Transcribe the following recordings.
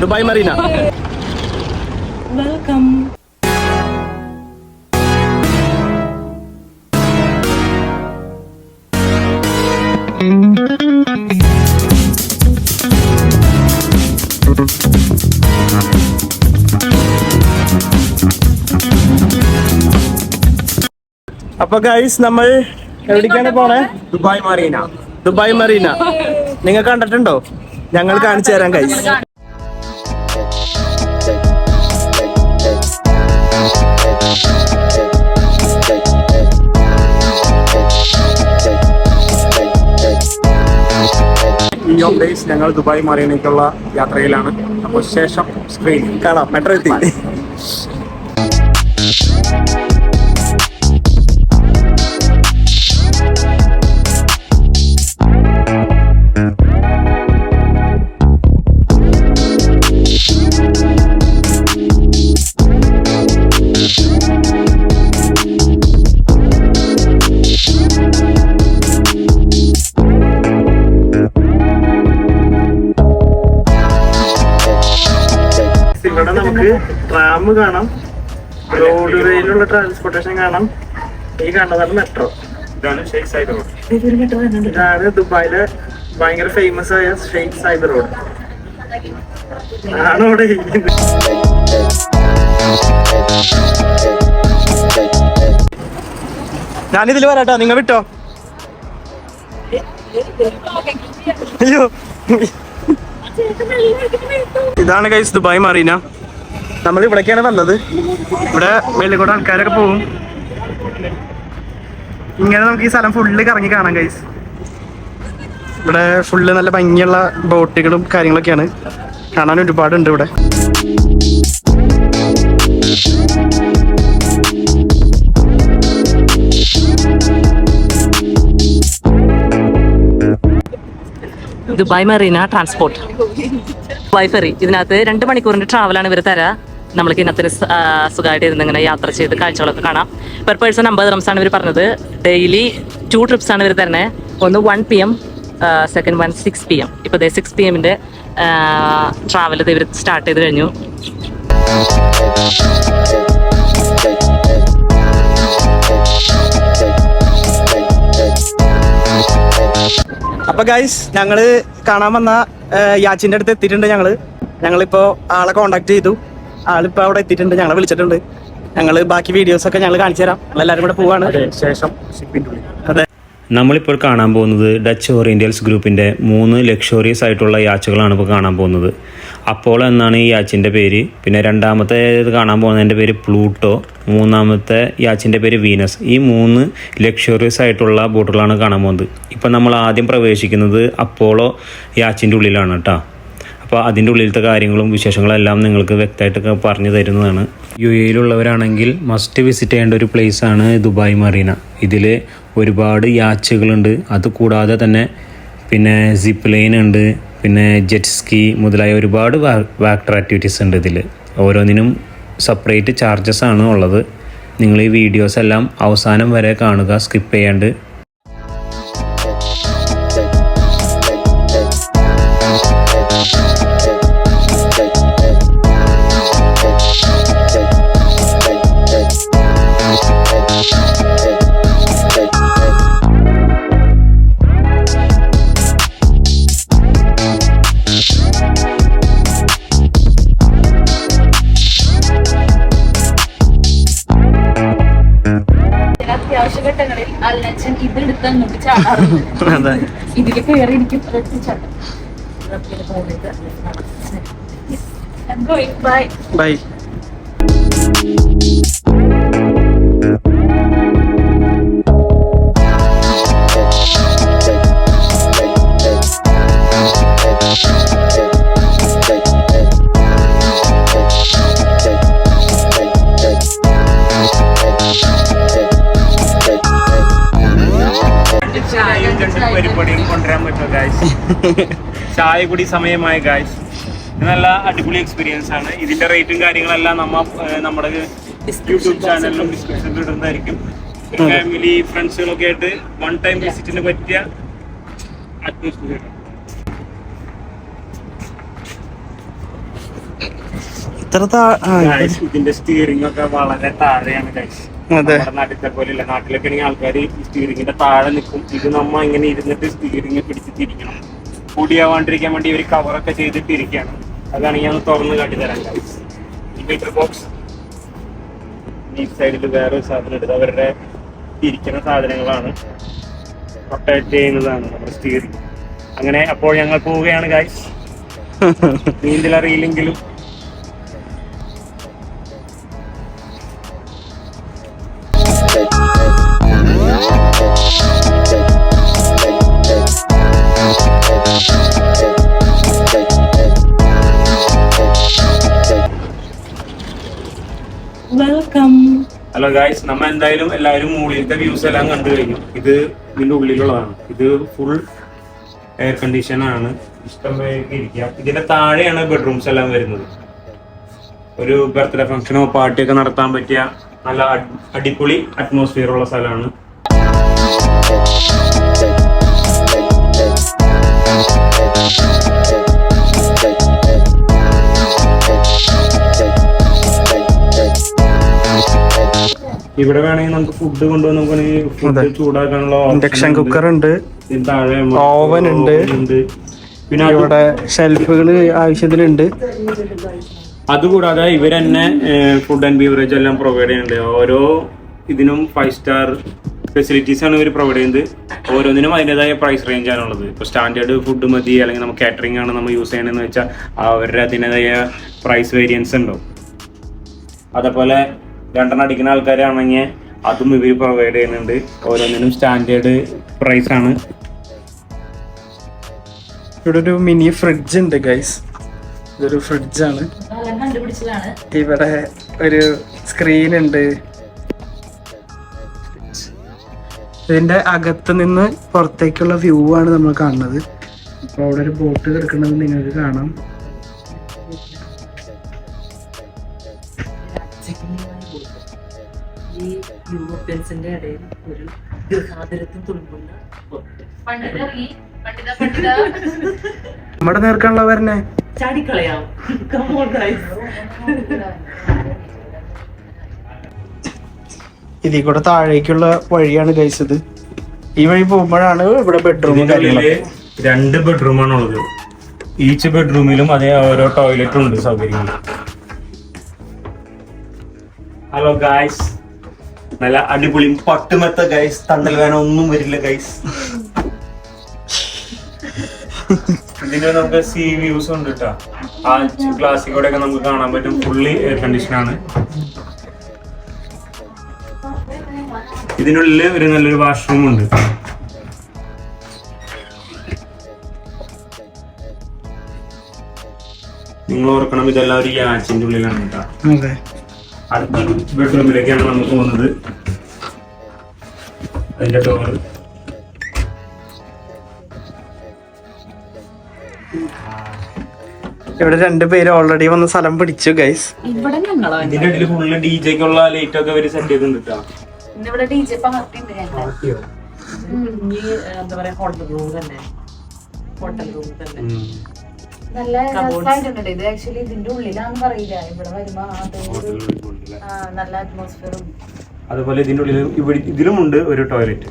Dubai Marina. Welcome. അപ്പൊ guys നമ്മൾ എവിടേക്കാണ് പോണേ? Dubai Marina. ദുബായ് മറീന നിങ്ങൾ കണ്ടിട്ടുണ്ടോ? ഞങ്ങൾ കാണിച്ചു തരാം ഗൈസ്. ഞങ്ങൾ ദുബായ് മറീനയ്ക്കുള്ള യാത്രയിലാണ്. അപ്പോൾ ശേഷം സ്ക്രീൻ കാണാം. മെട്രോ എത്തി. ഇവിടെ നമുക്ക് ട്രാം കാണാം, റോഡ് വഴിയിലുള്ള ട്രാൻസ്പോർട്ടേഷൻ കാണാം. ഈ കാണുന്നതാണ് മെട്രോ. ഇതാണ് ഷെയ്ഖ് സായിദ് റോഡ്. ഇതാണ് ദുബായിലെ ഭയങ്കര ഫേമസ് ആയ ഷെയ്ഖ് സായിദ് റോഡ്. ആണ് ഇവിടെ ഇരിക്കുന്നത്. ഞാനിതിൽ വരാട്ടോ, നിങ്ങൾ വിട്ടോ. അയ്യോ, ഇതാണ് ഗൈസ് ദുബായ് മറീന. നമ്മൾ ഇവിടേക്കാണ് വന്നത്. ഇവിടെ വെള്ളിക്കൂടെ ആൾക്കാരൊക്കെ പോകും. ഇങ്ങനെ നമുക്ക് ഈ സ്ഥലം ഫുള്ള് കറങ്ങി കാണാം ഗൈസ്. ഇവിടെ ഫുള്ള് നല്ല ഭംഗിയുള്ള ബോട്ടുകളും കാര്യങ്ങളൊക്കെയാണ്. കാണാൻ ഒരുപാടുണ്ട് ഇവിടെ. Dubai Marina transport Dubai ferry. ഇതിനകത്ത് 2 മണിക്കൂറിന്റെ ട്രാവലാണ് ഇവർ തരാ. നമ്മൾക്ക് ഇതിനകത്ത് സുഖമായിട്ട് ഇരുന്ന് ഇങ്ങനെ യാത്ര ചെയ്ത് കാഴ്ചകളൊക്കെ കാണാം. പെർ പേഴ്സൺ 50 dirhams ഇവർ പറഞ്ഞത്. ഡെയിലി 2 trips ആണ് ഇവർ തരണേ. ഒന്ന് 1 PM, സെക്കൻഡ് 1 6 PM. ഇപ്പോൾ 6 PM ട്രാവൽ ഇവർ സ്റ്റാർട്ട് ചെയ്ത് കഴിഞ്ഞു. അപ്പൊ ഗൈസ് ഞങ്ങള് കാണാൻ വന്ന യാച്ചിന്റെ അടുത്ത് എത്തിയിട്ടുണ്ട്. ഞങ്ങളിപ്പോ ആളെ കോണ്ടാക്ട് ചെയ്തു. ആളിപ്പോ അവിടെ എത്തിയിട്ടുണ്ട്. ഞങ്ങളെ വിളിച്ചിട്ടുണ്ട്. ഞങ്ങള് ബാക്കി വീഡിയോസ് ഒക്കെ ഞങ്ങൾ കാണിച്ചു തരാം. എല്ലാവരും കൂടെ പോവാണ്. ശേഷം അതെ, നമ്മളിപ്പോൾ കാണാൻ പോകുന്നത് ഡച്ച് ഓറിയന്റൽസ് ഗ്രൂപ്പിൻ്റെ 3 ലക്ഷറിയസ് ആയിട്ടുള്ള യാച്ചുകളാണ് ഇപ്പോൾ കാണാൻ പോകുന്നത്. അപ്പോളോ എന്നാണ് ഈ യാച്ചിൻ്റെ പേര്. പിന്നെ രണ്ടാമത്തെ കാണാൻ പോകുന്നതിൻ്റെ പേര് പ്ലൂട്ടോ. മൂന്നാമത്തെ യാച്ചിൻ്റെ പേര് വീനസ്. ഈ 3 ലക്ഷറിയസ് ആയിട്ടുള്ള ബോട്ടുകളാണ് കാണാൻ പോകുന്നത്. ഇപ്പം നമ്മൾ ആദ്യം പ്രവേശിക്കുന്നത് അപ്പോളോ യാച്ചിൻ്റെ ഉള്ളിലാണ് കേട്ടോ. അപ്പോൾ അതിൻ്റെ ഉള്ളിലത്തെ കാര്യങ്ങളും വിശേഷങ്ങളും എല്ലാം നിങ്ങൾക്ക് വ്യക്തമായിട്ടൊക്കെ പറഞ്ഞു തരുന്നതാണ്. UAE-യിലുള്ളവരാണെങ്കിൽ മസ്റ്റ് വിസിറ്റ് ചെയ്യേണ്ട ഒരു പ്ലേസാണ് ദുബായ് മറീന. ഇതിൽ ഒരുപാട് യാച്ചുകളുണ്ട്. അതുകൂടാതെ തന്നെ പിന്നെ സിപ്പ് ലൈൻ ഉണ്ട്, പിന്നെ ജെറ്റ് സ്കീ മുതലായ ഒരുപാട് വാട്ടർ ആക്ടിവിറ്റീസ് ഉണ്ട്. ഇതിൽ ഓരോന്നിനും സെപ്പറേറ്റ് ചാർജസ് ആണ് ഉള്ളത്. നിങ്ങൾ ഈ വീഡിയോസ് എല്ലാം അവസാനം വരെ കാണുക, സ്കിപ്പ് ചെയ്യാണ്ട്. അത്യാവശ്യഘട്ടങ്ങളിൽ അല്ലച്ചൻ ഇതെടുത്ത് അങ്ങോട്ട് ചാടാറുണ്ട്. ഇതിൽ കയറിയിരിക്കും. Bye bye. പരിപാടിയും കൊണ്ടുവരാൻ പറ്റുമോ ഗായ്സ്? ചായ കൂടി സമയമായ ഗായ്സ്. നല്ല അടിപൊളി എക്സ്പീരിയൻസ് ആണ്. ഇതിന്റെ റേറ്റും കാര്യങ്ങളെല്ലാം നമ്മുടെ യൂട്യൂബ് ചാനലിലും ഡിസ്ക്രിപ്ഷനിൽ ഇടുന്നതായിരിക്കും. ഫാമിലി ഫ്രണ്ട്സുകളൊക്കെ ആയിട്ട് 1 ടൈം വിസിറ്റിന് പറ്റിയ അറ്റ്മോസ്ഫിയർ. ഇത്ര ഗൈസ് ഇതിന്റെ സ്റ്റിയറിംഗ് ഒക്കെ വളരെ താഴെയാണ് ഗൈസ്. അതെ. നമ്മുടെ നാട്ടിലത്തെ പോലെ ഇല്ല. നാട്ടിലൊക്കെ ആണെങ്കിൽ ആൾക്കാർ സ്റ്റിയറിംഗിന്റെ താഴെ നിൽക്കും. ഇത് നമ്മ ഇങ്ങനെ ഇരുന്നിട്ട് സ്റ്റിയറിംഗ് പിടിച്ച് തിരിക്കണം. പൊടിയാവാണ്ടിരിക്കാൻ വേണ്ടി ഇവർ കവറൊക്കെ ചെയ്തിട്ട് ഇരിക്കുകയാണ്. അതാണ് ഞാൻ തുറന്ന് കാട്ടി തരാം ഗൈസ്. ഈ മീറ്റർ ബോക്സ് ഈ സൈഡിൽ വേറെ സാധനം എടുത്ത് അവരുടെ ഇരിക്കുന്ന സാധനങ്ങളാണ്. റൊട്ടേറ്റ് ചെയ്യുന്നതാണ് നമ്മുടെ സ്റ്റിയറിംഗ്. അങ്ങനെ അപ്പോൾ ഞങ്ങൾ പോവുകയാണ് ഗൈസ്. നീന്തലറിയില്ലെങ്കിലും വെൽക്കം. ഹലോ ഗായ്സ്, നമ്മ എന്തായാലും എല്ലാവരും മുകളിലത്തെ വ്യൂസ് എല്ലാം കണ്ടു കഴിഞ്ഞു. ഇത് ഇതിന്റെ ഉള്ളിലുള്ളതാണ്. ഇത് ഫുൾ എയർ കണ്ടീഷൻ ആണ്. ഇഷ്ടം പേർക്ക് ഇരിക്കാം. ഇതിന്റെ താഴെയാണ് ബെഡ്റൂംസ് എല്ലാം വരുന്നത്. ഒരു ബർത്ത്ഡേ ഫംഗ്ഷനോ പാർട്ടിയൊക്കെ നടത്താൻ പറ്റിയ നല്ല അടിപൊളി അറ്റ്മോസ്ഫിയർ ഉള്ള സ്ഥലമാണ്. ഇവിടെ വേണമെങ്കിൽ നമുക്ക് ഫുഡ് കൊണ്ടുവന്ന് നമുക്ക് ഫുഡ് ചൂടാക്കാനുള്ള ഇൻഡക്ഷൻ കുക്കർ ഉണ്ട്, താഴെ ഓവൻ ഉണ്ട്, പിന്നെ ഇവിടെ ഷെൽഫുകൾ ആവശ്യത്തിനുണ്ട്. അതുകൂടാതെ ഇവർ തന്നെ ഫുഡ് ആൻഡ് ബീവറേജ് എല്ലാം പ്രൊവൈഡ് ചെയ്യുന്നുണ്ട്. ഓരോ ഇതിനും 5 സ്റ്റാർ ഫെസിലിറ്റീസ് ആണ് ഇവർ പ്രൊവൈഡ് ചെയ്യുന്നത്. ഓരോന്നിനും അതിൻ്റെതായ പ്രൈസ് റേഞ്ച് ആണുള്ളത്. ഇപ്പോൾ സ്റ്റാൻഡേർഡ് ഫുഡ് മതി അല്ലെങ്കിൽ നമുക്ക് കാറ്ററിംഗ് ആണ് നമ്മൾ യൂസ് ചെയ്യണമെന്ന് വെച്ചാൽ അവരുടെ അതിൻ്റെതായ പ്രൈസ് വേരിയൻസ് ഉണ്ടാവും. അതേപോലെ 2 അടിക്കുന്ന ആൾക്കാരാണെങ്കിൽ അതും ഇവർ പ്രൊവൈഡ് ചെയ്യുന്നുണ്ട്. ഓരോന്നിനും സ്റ്റാൻഡേർഡ് പ്രൈസ് ആണ്. ഇവിടെ ഒരു മിനി ഫ്രിഡ്ജ് ഉണ്ട് ഗൈസ്. ഇതൊരു ഫ്രിഡ്ജാണ്. ഇവിടെ ഒരു സ്ക്രീൻ ഉണ്ട്. ഇതിന്റെ അകത്ത് നിന്ന് പുറത്തേക്കുള്ള വ്യൂ ആണ് നമ്മൾ കാണുന്നത്. അപ്പോൾ അവിടെ ഒരു ബോട്ട് കിടക്കുന്നത് നിങ്ങൾക്ക് കാണാം. ഈ യൂറോപ്യൻസിന്റെ ഇടയിൽ ഒരു ഗൃഹാതുരത്വം തുളുമ്പുന്ന നമ്മുടെ നേർക്കാണല്ലോ വരണേ. ചാടിക്കളയാം. ഇതിൽ കൂടെ താഴേക്കുള്ള വഴിയാണ് ഗൈസ്. ഇത് ഈ വഴി പോകുമ്പോഴാണ് ഇവിടെ ബെഡ്റൂമും കാര്യങ്ങളൊക്കെ. 2 ബെഡ്റൂമാണ് ഉള്ളത്. ഈച്ച് ബെഡ്റൂമിലും അതേ ഓരോ ടോയ്ലറ്റും ഉണ്ട് സൗകര്യങ്ങൾ. ഹലോ ഗൈസ്, നല്ല അടിപൊളി പട്ടുമെത്ത ഗൈസ്. തണ്ടൽ വേണം ഒന്നും വരില്ല ഗൈസ്. ഇതിന് നമുക്ക് സീ വ്യൂസ് ഉണ്ട് കേട്ടോ. ആ ഗ്ലാസ്സിൽ ഒക്കെ നമുക്ക് കാണാൻ പറ്റും. ഫുള്ളി എയർ കണ്ടീഷൻ ആണ്. ഇതിനുള്ളിൽ ഒരു നല്ലൊരു വാഷ്റൂം ഉണ്ട്. നിങ്ങൾ ഓർക്കണം, ഇതെല്ലാം ഒരു യാച്ചിന്റെ ഉള്ളിലാണ് കേട്ടോ. അടുത്ത ബെഡ്റൂമിലേക്കാണ് നമ്മൾ പോകുന്നത്. അതിന്റെ ഡോർ ഇവിടെ 2 പേര് ഓൾറെഡി വന്ന് സ്ഥലം പിടിച്ചു ഗൈസ്. ഇവിടെ ഞങ്ങളോ ഇതിന്റെ ഇടയിൽ ഫുള്ള് ഡിജെക്കുള്ള ലൈറ്റ് ഒക്കെ അവര് സെറ്റ് ചെയ്തിട്ടുണ്ട് കേട്ടോ. ഇവിടെ DJ പാർട്ടി ഉണ്ട് ഞങ്ങൾ. എന്താ പറയാ, ഹോട്ടൽ റൂം തന്നെ. ഹോട്ടൽ റൂം തന്നെ. നല്ല രസമായിട്ടുണ്ട്. ഇത് ആക്ച്വലി ഇതിന്റെ ഉള്ളിലാന്ന് പറയില്ല. ഇവിടെ വരുമ്പോ നല്ല അറ്റ്മോസ്ഫിയറും. അതുപോലെ ഇതിന്റെ ഉള്ളിൽ ഇവിടെ ഇതിലുമുണ്ട് ഒരു ടോയ്ലറ്റ്.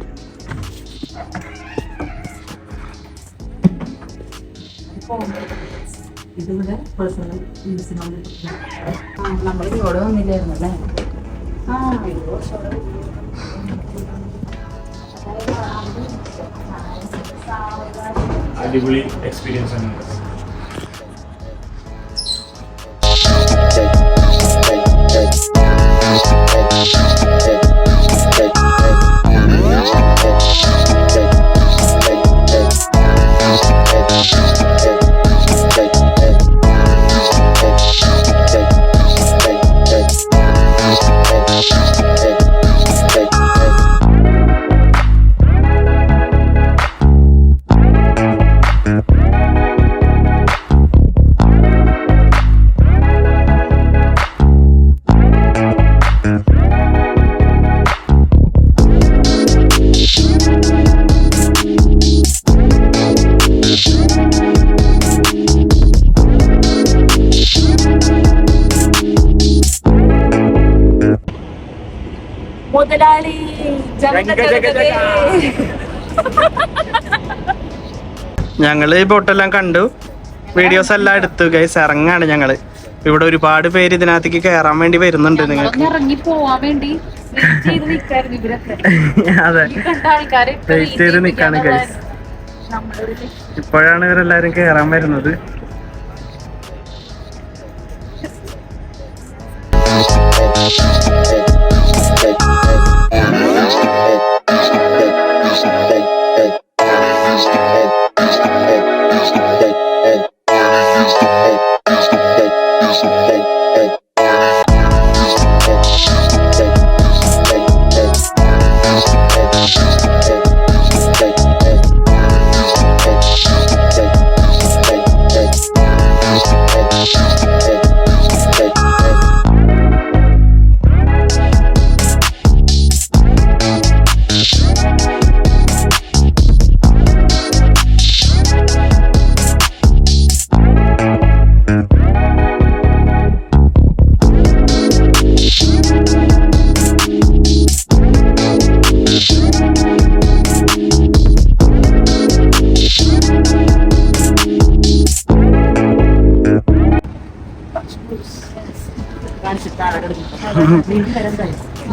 ഇതിവിടെ പേഴ്സണൽ യൂസിന് നമ്മൾ ഇവിടെ വന്നില്ലായിരുന്നു അല്ലേ? അടിപൊളി എക്സ്പീരിയൻസ് ആണ്. മുതലാളി ഞങ്ങള് ഈ ബോട്ടെല്ലാം കണ്ടു, വീഡിയോസ് എല്ലാം എടുത്തു ഗൈസ്. ഇറങ്ങാണ് ഞങ്ങള്. ഇവിടെ ഒരുപാട് പേര് ഇതിനകത്തേക്ക് കയറാൻ വേണ്ടി വരുന്നുണ്ട്. നിങ്ങൾക്ക് ഇറങ്ങി പോവാൻ വേണ്ടി അതെ വെയിറ്റ് ചെയ്ത് നിക്കാണ് ഗൈസ്. ഇപ്പോഴാണ് ഇവരെല്ലാരും കയറാൻ വരുന്നത്.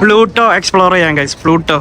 പ്ലൂട്ടോ എക്സ്പ്ലോർ ചെയ്യാം ഗൈസ്. പ്ലൂട്ടോ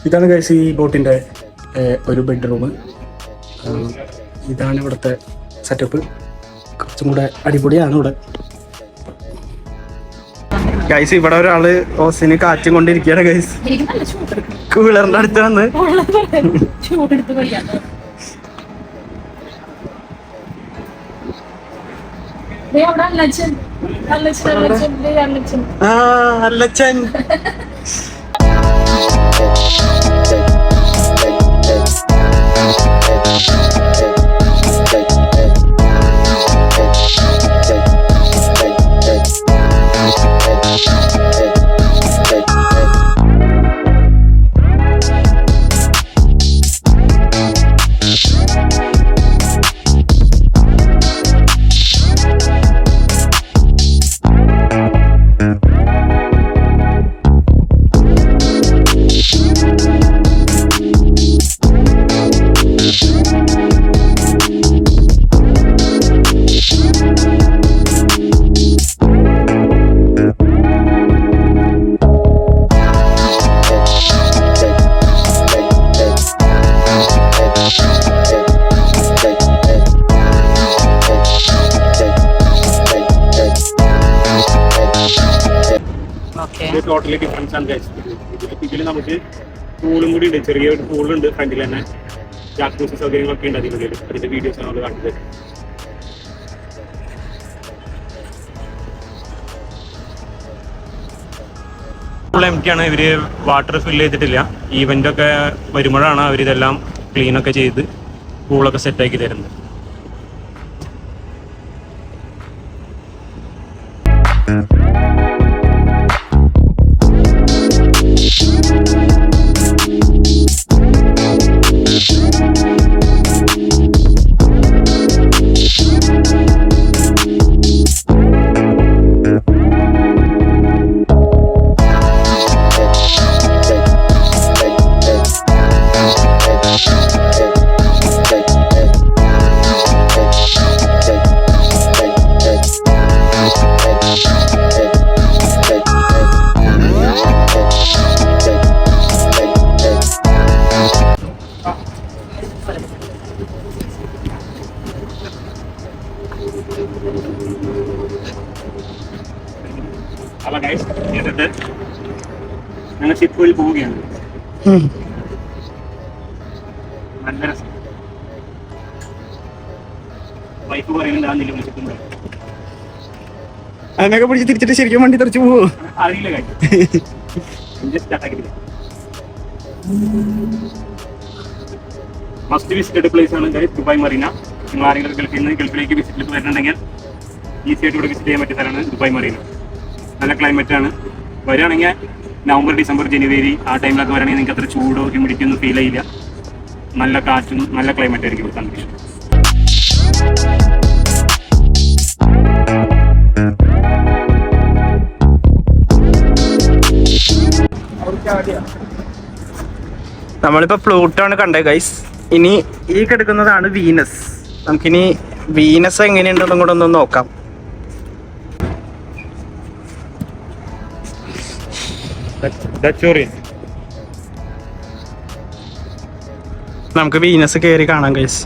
ഇതാണ് ഗൈസ് ഈ ബോട്ടിൻ്റെ ഒരു ബെഡ്റൂം. ഇതാണ് ഇവിടുത്തെ സെറ്റപ്പ്. കുറച്ചും കൂടെ അടിപൊളിയാണ് ഇവിടെ ഗൈസ്. ഇവിടെ ഒരാള് ഓസിന് കാറ്റും കൊണ്ടിരിക്കുകയാണ് ഗൈസ്. കൂളറിന്റെ അടുത്ത് വന്ന് അല്ലച്ചൻ. ടോട്ടലി ഡിഫറൻസ് ആണ് ഗൈസ്. ഇതിൽ നമുക്ക് പൂളും കൂടി ഉണ്ട്, ചെറിയൊരു പൂളുണ്ട് ഫ്രണ്ടിൽ തന്നെ. ജാക്കൂസി സൗകര്യങ്ങളൊക്കെ ഉണ്ട് അതിനുള്ളിൽ. അതിന്റെ വീഡിയോസ് നമ്മൾ കണ്ടത്. ഫുൾ എംറ്റിയാണ്. ഇവര് വാട്ടർ ഫില്ല് ചെയ്തിട്ടില്ല. ഈവന്റ് ഒക്കെ വരുമ്പോഴാണ് അവരിതെല്ലാം ക്ലീനൊക്കെ ചെയ്ത് പൂളൊക്കെ സെറ്റാക്കി തരുന്നത്. ഷിപ്പിൽ പോവുകയാണ്. നല്ല രസം. വൈഫ് പറയുന്നുണ്ട് ആ നില വിളിച്ചിട്ടുണ്ട്. അങ്ങനെയൊക്കെ പിടിച്ച് തിരിച്ചിട്ട് ശരിക്കും വണ്ടി തെറിച്ച് പോവോ? അറിയില്ല കാര്യം. മസ്റ്റ് വിസിറ്റഡ് പ്ലേസ് ആണ് ഗൈസ് ദുബായ് മറീന. നിങ്ങൾ ആരെങ്കിലും ഗൾഫിലേക്ക് വിസിറ്റ് വരുന്നുണ്ടെങ്കിൽ ഈസി ആയിട്ട് ഇവിടെ വിസിറ്റ് ചെയ്യാൻ പറ്റിയ സ്ഥലമാണ് ദുബായ് മറീന. നല്ല ക്ലൈമറ്റ് ആണ്. വരികയാണെങ്കിൽ നവംബർ, ഡിസംബർ, ജനുവരി ആ ടൈമിലൊക്കെ വരികയാണെങ്കിൽ നിങ്ങൾക്ക് അത്ര ചൂടോ ഹ്യൂമിഡിറ്റി ഒന്നും ഫീൽ ചെയ്യില്ല. നല്ല കാറ്റും നല്ല ക്ലൈമറ്റ് ആയിരിക്കും ഇവിടുത്തെ അന്തരീക്ഷം. നമ്മളിപ്പോ പ്ലൂട്ടോ ആണ് കണ്ടത് ഗൈസ്. ഇനി ഈ കിടക്കുന്നതാണ് വീനസ്. നമുക്കിനി വീനസ് എങ്ങനെയുണ്ടെന്നും കൂടെ ഒന്ന് നോക്കാം. നമുക്ക് വീനസ് കയറി കാണാം ഗൈസ്.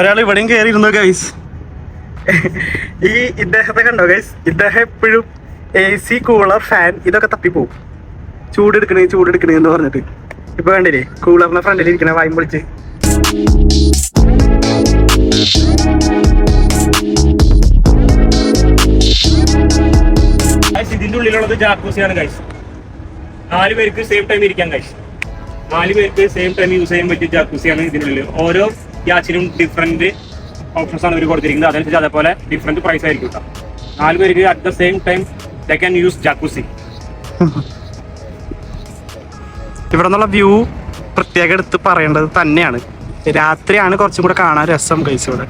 ഒരാൾ ഇവിടെയും കയറിയിരുന്നു ഗൈസ്. ഇദ്ദേഹത്തെ കണ്ടോ ഗൈസ്? ഇദ്ദേഹം എപ്പോഴും AC, കൂളർ, ഫാൻ ഇതൊക്കെ തപ്പിപ്പോവും. ചൂടെടുക്കണേ എന്ന് പറഞ്ഞിട്ട്. ഇപ്പൊ കണ്ടില്ലേ കൂളറിന്റെ ഫ്രണ്ടിൽ ഇരിക്കണ വായും പൊളിച്ച്. ഇതിന്റെ ഉള്ളിലുള്ളത് ജാക്കൂസിയാണ് ഗൈസ്. 4 പേർക്ക് സെയിം ടൈം ഇരിക്കാൻ ഗൈസ്. 4 പേർക്ക് സെയിം ടൈം യൂസ് ചെയ്യാൻ പറ്റിയ ജാക്കൂസിയാണ് ഇതിനുള്ളിൽ. ഓരോ യാച്ചിനും ഡിഫറെന്റ് ഓപ്ഷൻസ് ആണ് ഇവർ കൊടുത്തിരിക്കുന്നത്. അതനുസരിച്ച് അതേപോലെ ഡിഫറെന്റ് പ്രൈസ് ആയിരിക്കും കേട്ടോ. 4 പേർക്ക് at the same time they can use Jacuzzi. ഇവിടെ നിന്നുള്ള വ്യൂ പ്രത്യേകം എടുത്ത് പറയേണ്ടത് തന്നെയാണ്. രാത്രിയാണ് കുറച്ചും കൂടെ കാണാൻ രസം ഗൈസ്. ഇവിടെ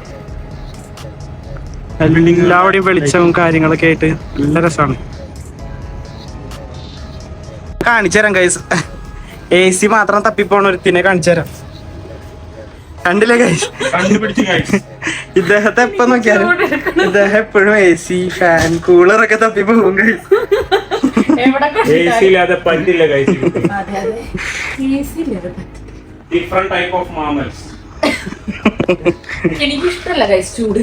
എല്ലാവരുടെയും വെളിച്ചവും കാര്യങ്ങളൊക്കെ ആയിട്ട് നല്ല രസമാണ്. കാണിച്ചു തരാം ഗൈസ്. AC മാത്രം തപ്പിപ്പോണ ഒരുത്തിനെ കാണിച്ചു തരാം. കണ്ടില്ലേ ഗൈസ്? കണ്ടുപിടിച്ച് ഗൈസ്. ഇദ്ദേഹത്തെ എപ്പോ നോക്കിയാലും ഇദ്ദേഹം എപ്പോഴും AC, ഫാൻ, കൂളറൊക്കെ തപ്പിപ്പോകും ഗൈസ്. AC ഇല്ലാതെ പറ്റില്ല guys. Different type of mammals. എനിക്കിഷ്ടല്ല ഗൈസ് ചൂട്.